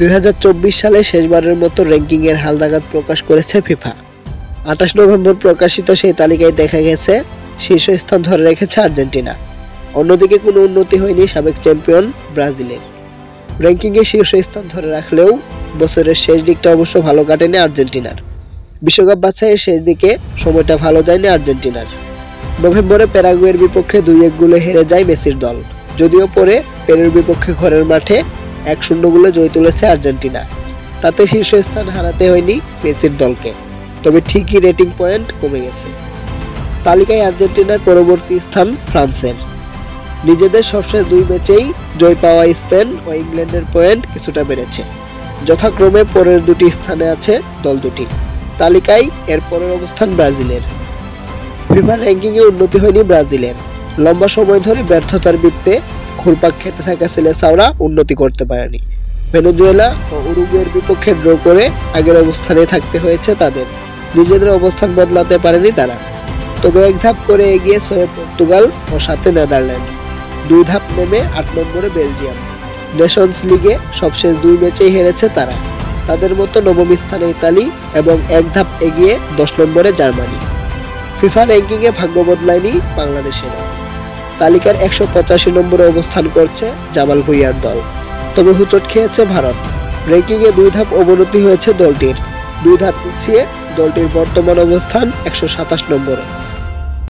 2024 সালে শেষবারের মতো র্যাঙ্কিংয়ের হালনাগাদ প্রকাশ করেছে ফিফা। 28 নভেম্বর প্রকাশিত সেই তালিকায় দেখা গেছে শীর্ষস্থান ধরে রেখেছে আর্জেন্টিনা। অন্যদিকে কোনো উন্নতি হয়নি সাবেক চ্যাম্পিয়ন ব্রাজিলের। র্যাঙ্কিংয়ে শীর্ষস্থান ধরে রাখলেও বছরের শেষ দিকটা অবশ্য ভালো কাটেনি আর্জেন্টিনার। বিশ্বকাপ বাছাইয়ের শেষ দিকে সময়টা ভালো যায়নি আর্জেন্টিনার। নভেম্বরে প্যারাগুয়ের বিপক্ষে 2-1 গোলে হেরে যায় মেসির দল। যদিও পরে পেরুর বিপক্ষে ঘরের মাঠে 1-0 গোলে জয় তুলেছে আর্জেন্টিনা। তাতে শীর্ষস্থান হারাতে হয়নি মেসির দলকে, তবে ঠিকই রেটিং পয়েন্ট কমে গেছে। তালিকায় আর্জেন্টিনার পরবর্তী স্থান ফ্রান্সের। নিজেদের সবশেষ 2 ম্যাচেই জয় পাওয়া স্পেন ও ইংল্যান্ডের পয়েন্ট কিছুটা বেড়েছে। যথাক্রমে পরের 2টি স্থানে আছে দল দুটি। তালিকায় এর পরের অবস্থান ব্রাজিলের। ফিফা র্যাঙ্কিংয়ে উন্নতি হয়নি ব্রাজিলের। লম্বা সময় ধরে ব্যর্থতার বৃত্তে ঘুরপাক খেতে থাকা সিলেসাওরা উন্নতি করতে পারেনি। ভেনেজুয়েলা ও উরুগুয়ের বিপক্ষে ড্র করে আগের অবস্থানে থাকতে হয়েছে তাদের। নিজেদের অবস্থান বদলাতে পারেনি তারা। তবে এক ধাপ করে এগিয়ে 6 পর্তুগাল ও 7 নেদারল্যান্ডস। 2 ধাপ নেমে 8 নম্বরে বেলজিয়াম। নেশনস লিগে সবশেষ 2 ম্যাচেই হেরেছে তারা। তাদের মতো নবম স্থানে ইতালি এবং এক ধাপ এগিয়ে 10 নম্বরে জার্মানি। ফিফা র্যাঙ্কিংয়ে ভাগ্য বদলায়নি বাংলাদেশেরও। তালিকার 185 নম্বরে অবস্থান করছে জামাল ভুঁইয়ার দল। তবে হুচট খেয়েছে ভারত। র্যাঙ্কিংয়ে 2 ধাপ অবনতি হয়েছে দলটির। 2 ধাপ পিছিয়ে দলটির বর্তমান অবস্থান 127 নম্বরে।